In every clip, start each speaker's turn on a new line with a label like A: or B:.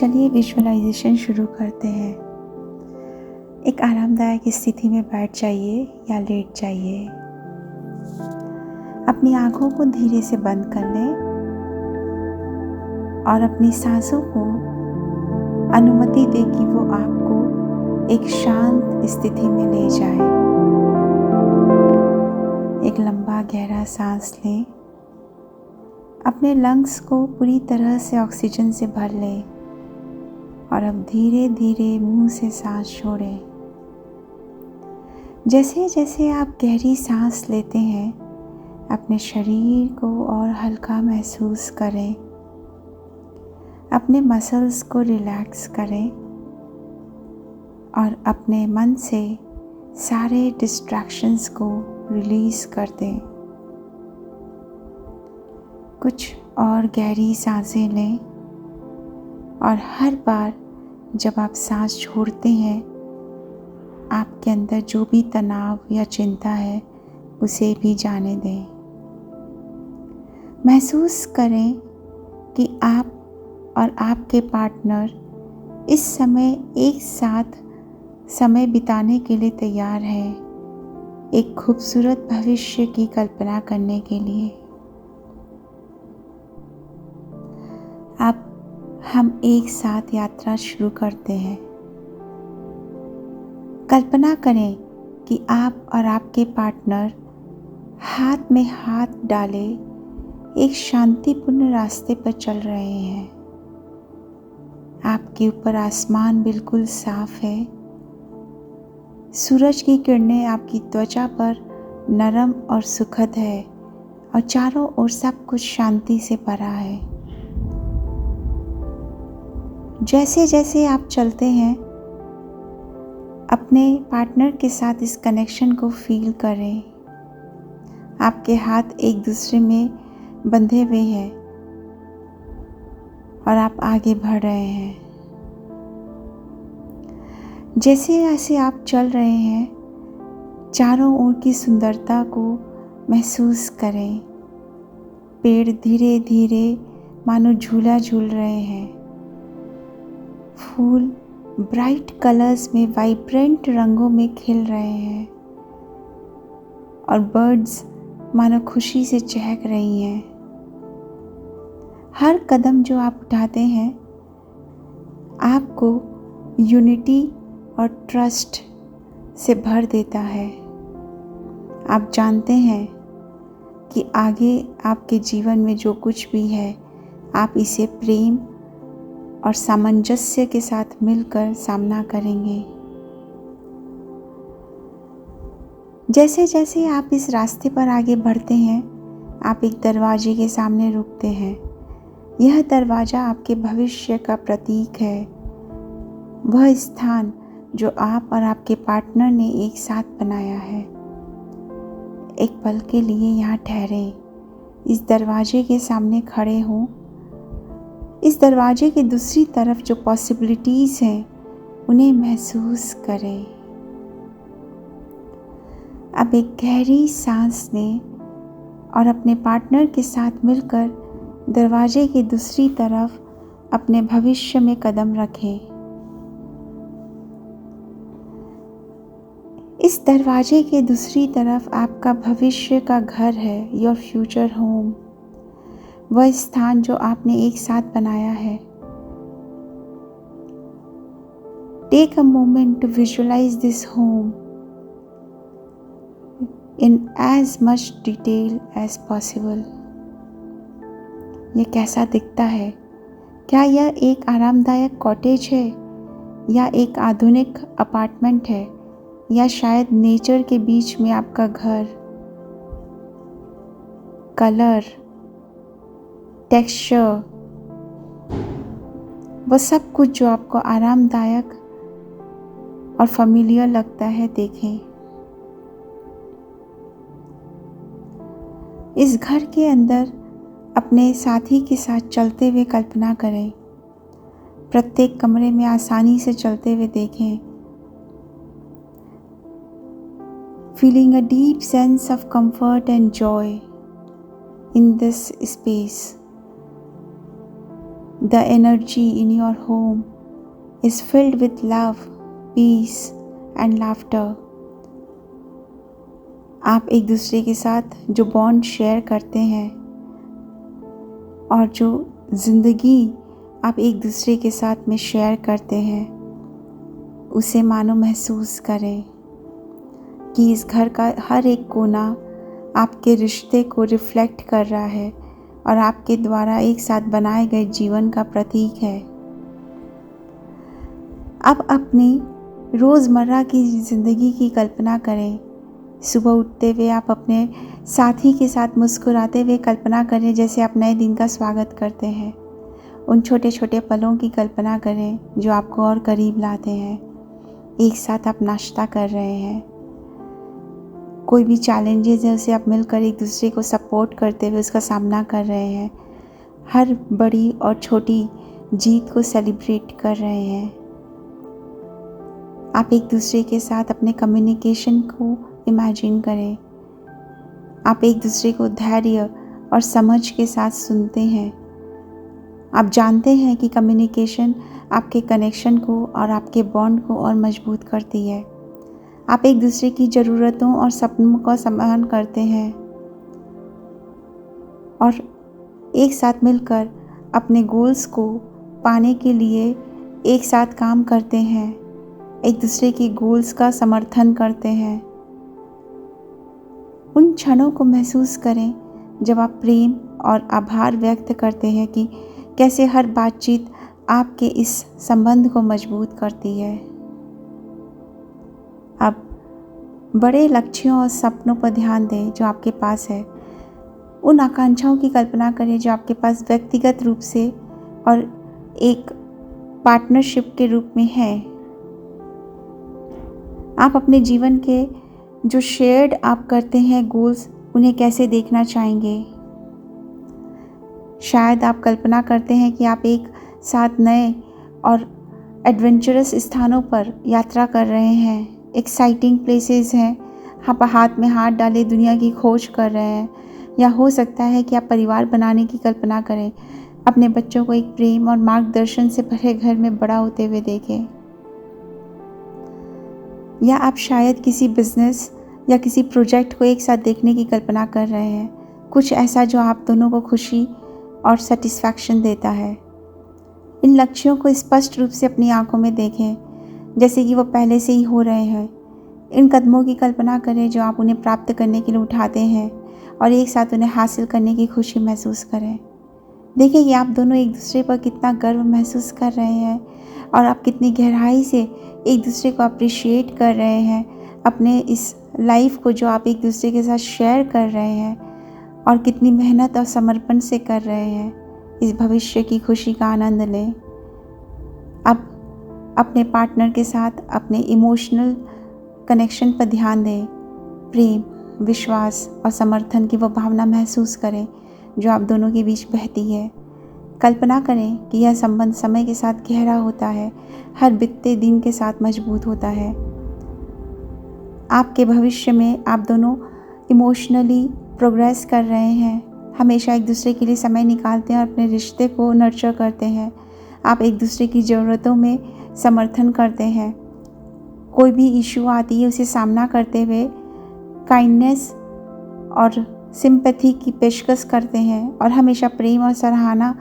A: चलिए विजुअलाइजेशन शुरू करते हैं। एक आरामदायक स्थिति में बैठ जाइए या लेट जाइए। अपनी आंखों को धीरे से बंद कर लें और अपनी सांसों को अनुमति दें कि वो आपको एक शांत स्थिति में ले जाए। एक लंबा गहरा सांस लें। अपने लंग्स को पूरी तरह से ऑक्सीजन से भर लें और अब धीरे धीरे मुंह से सांस छोड़ें। जैसे जैसे आप गहरी सांस लेते हैं, अपने शरीर को और हल्का महसूस करें। अपने मसल्स को रिलैक्स करें और अपने मन से सारे डिस्ट्रैक्शंस को रिलीज़ कर दें। कुछ और गहरी सांसें लें और हर बार जब आप सांस छोड़ते हैं, आपके अंदर जो भी तनाव या चिंता है उसे भी जाने दें। महसूस करें कि आप और आपके पार्टनर इस समय एक साथ समय बिताने के लिए तैयार हैं, एक खूबसूरत भविष्य की कल्पना करने के लिए। अब हम एक साथ यात्रा शुरू करते हैं। कल्पना करें कि आप और आपके पार्टनर हाथ में हाथ डाले एक शांतिपूर्ण रास्ते पर चल रहे हैं। आपके ऊपर आसमान बिल्कुल साफ है। सूरज की किरणें आपकी त्वचा पर नरम और सुखद है और चारों ओर सब कुछ शांति से भरा है। जैसे जैसे आप चलते हैं, अपने पार्टनर के साथ इस कनेक्शन को फील करें। आपके हाथ एक दूसरे में बंधे हुए हैं और आप आगे बढ़ रहे हैं। जैसे जैसे आप चल रहे हैं, चारों ओर की सुंदरता को महसूस करें। पेड़ धीरे धीरे मानो झूला झूल रहे हैं। फूल ब्राइट कलर्स में वाइब्रेंट रंगों में खिल रहे हैं और बर्ड्स मानो खुशी से चहक रही हैं। हर कदम जो आप उठाते हैं आपको यूनिटी और ट्रस्ट से भर देता है। आप जानते हैं कि आगे आपके जीवन में जो कुछ भी है, आप इसे प्रेम और सामंजस्य के साथ मिलकर सामना करेंगे। जैसे जैसे आप इस रास्ते पर आगे बढ़ते हैं, आप एक दरवाजे के सामने रुकते हैं। यह दरवाज़ा आपके भविष्य का प्रतीक है, वह स्थान जो आप और आपके पार्टनर ने एक साथ बनाया है। एक पल के लिए यहाँ ठहरे, इस दरवाजे के सामने खड़े हों। इस दरवाजे की दूसरी तरफ जो पॉसिबिलिटीज़ हैं उन्हें महसूस करें। अब एक गहरी सांस लें और अपने पार्टनर के साथ मिलकर दरवाजे की दूसरी तरफ अपने भविष्य में कदम रखें। इस दरवाजे के दूसरी तरफ आपका भविष्य का घर है, योर फ्यूचर होम, वह स्थान जो आपने एक साथ बनाया है। Take a moment to visualise this home in as much detail as possible। यह कैसा दिखता है? क्या यह एक आरामदायक कॉटेज है या एक आधुनिक अपार्टमेंट है या शायद नेचर के बीच में आपका घर? कलर, टेक्सचर, वह सब कुछ जो आपको आरामदायक और familiar लगता है, देखें। इस घर के अंदर अपने साथी के साथ चलते हुए कल्पना करें। प्रत्येक कमरे में आसानी से चलते हुए देखें। Feeling a deep sense of comfort and joy in this space। The energy in your home is filled with love, peace and laughter. आप एक दूसरे के साथ जो बॉन्ड शेयर करते हैं और जो ज़िंदगी आप एक दूसरे के साथ में शेयर करते हैं, उसे मानो महसूस करें कि इस घर का हर एक कोना आपके रिश्ते को रिफ्लेक्ट कर रहा है और आपके द्वारा एक साथ बनाए गए जीवन का प्रतीक है। अब अपनी रोज़मर्रा की ज़िंदगी की कल्पना करें। सुबह उठते हुए आप अपने साथी के साथ मुस्कुराते हुए कल्पना करें जैसे आप नए दिन का स्वागत करते हैं। उन छोटे छोटे पलों की कल्पना करें जो आपको और करीब लाते हैं। एक साथ आप नाश्ता कर रहे हैं, कोई भी चैलेंजेस है उसे आप मिलकर एक दूसरे को सपोर्ट करते हुए उसका सामना कर रहे हैं। हर बड़ी और छोटी जीत को सेलिब्रेट कर रहे हैं। आप एक दूसरे के साथ अपने कम्युनिकेशन को इमेजिन करें। आप एक दूसरे को धैर्य और समझ के साथ सुनते हैं। आप जानते हैं कि कम्युनिकेशन आपके कनेक्शन को और आपके बॉन्ड को और मजबूत करती है। आप एक दूसरे की ज़रूरतों और सपनों का सम्मान करते हैं और एक साथ मिलकर अपने गोल्स को पाने के लिए एक साथ काम करते हैं। एक दूसरे की गोल्स का समर्थन करते हैं। उन क्षणों को महसूस करें जब आप प्रेम और आभार व्यक्त करते हैं कि कैसे हर बातचीत आपके इस संबंध को मजबूत करती है। अब बड़े लक्ष्यों और सपनों पर ध्यान दें जो आपके पास है। उन आकांक्षाओं की कल्पना करें जो आपके पास व्यक्तिगत रूप से और एक पार्टनरशिप के रूप में है। आप अपने जीवन के जो शेयर्ड आप करते हैं गोल्स, उन्हें कैसे देखना चाहेंगे। शायद आप कल्पना करते हैं कि आप एक साथ नए और एडवेंचरस स्थानों पर यात्रा कर रहे हैं। एक्साइटिंग प्लेसेस हैं, आप हाथ में हाथ डाले दुनिया की खोज कर रहे हैं। या हो सकता है कि आप परिवार बनाने की कल्पना करें, अपने बच्चों को एक प्रेम और मार्गदर्शन से भरे घर में बड़ा होते हुए देखें। या आप शायद किसी बिजनेस या किसी प्रोजेक्ट को एक साथ देखने की कल्पना कर रहे हैं, कुछ ऐसा जो आप दोनों को खुशी और सेटिस्फैक्शन देता है। इन लक्ष्यों को स्पष्ट रूप से अपनी आंखों में देखें जैसे कि वो पहले से ही हो रहे हैं। इन कदमों की कल्पना करें जो आप उन्हें प्राप्त करने के लिए उठाते हैं और एक साथ उन्हें हासिल करने की खुशी महसूस करें। देखिए कि आप दोनों एक दूसरे पर कितना गर्व महसूस कर रहे हैं और आप कितनी गहराई से एक दूसरे को अप्रिशिएट कर रहे हैं अपने इस लाइफ को जो आप एक दूसरे के साथ शेयर कर रहे हैं और कितनी मेहनत और समर्पण से कर रहे हैं। इस भविष्य की खुशी का आनंद लें। अब अपने पार्टनर के साथ अपने इमोशनल कनेक्शन पर ध्यान दें। प्रेम, विश्वास और समर्थन की वो भावना महसूस करें जो आप दोनों के बीच बहती है। कल्पना करें कि यह संबंध समय के साथ गहरा होता है, हर बीतते दिन के साथ मजबूत होता है। आपके भविष्य में आप दोनों इमोशनली प्रोग्रेस कर रहे हैं, हमेशा एक दूसरे के लिए समय निकालते हैं और अपने रिश्ते को नर्चर करते हैं। आप एक दूसरे की ज़रूरतों में समर्थन करते हैं। कोई भी इशू आती है उसे सामना करते हुए काइंडनेस और सिंपैथी की पेशकश करते हैं और हमेशा प्रेम और सराहना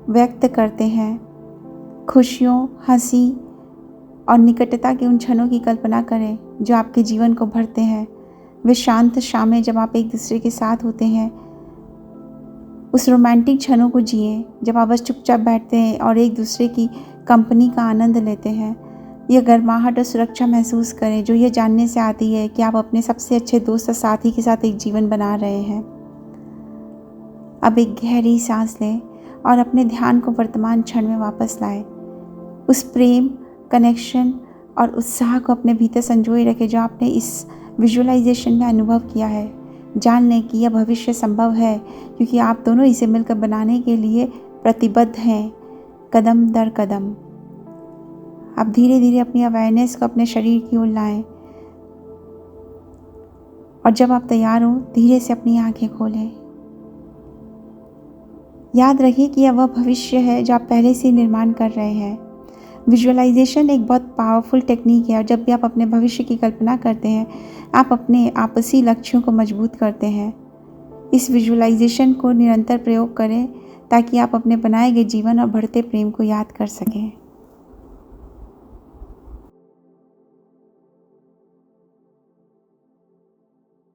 A: व्यक्त करते हैं। खुशियों, हंसी और निकटता के उन क्षणों की कल्पना करें जो आपके जीवन को भरते हैं। वे शांत शामें जब आप एक दूसरे के साथ होते हैं, उस रोमांटिक क्षणों को जिएं जब आप बस चुपचाप बैठते हैं और एक दूसरे की कंपनी का आनंद लेते हैं। यह गर्माहट और सुरक्षा महसूस करें जो यह जानने से आती है कि आप अपने सबसे अच्छे दोस्त और साथी के साथ एक जीवन बना रहे हैं। अब एक गहरी सांस लें और अपने ध्यान को वर्तमान क्षण में वापस लाएं। उस प्रेम, कनेक्शन और उत्साह को अपने भीतर संजोए रखें जो आपने इस विजुअलाइजेशन में अनुभव किया है। जान लें कि यह भविष्य संभव है क्योंकि आप दोनों इसे मिलकर बनाने के लिए प्रतिबद्ध हैं, कदम दर कदम। आप धीरे धीरे अपनी अवेयरनेस को अपने शरीर की ओर लाएं और जब आप तैयार हो धीरे से अपनी आंखें खोलें। याद रखिए कि यह वह भविष्य है जो आप पहले से निर्माण कर रहे हैं। विजुअलाइजेशन एक बहुत पावरफुल टेक्निक है और जब भी आप अपने भविष्य की कल्पना करते हैं, आप अपने आपसी लक्ष्यों को मजबूत करते हैं। इस विजुअलाइजेशन को निरंतर प्रयोग करें ताकि आप अपने बनाए गए जीवन और बढ़ते प्रेम को याद कर सकें।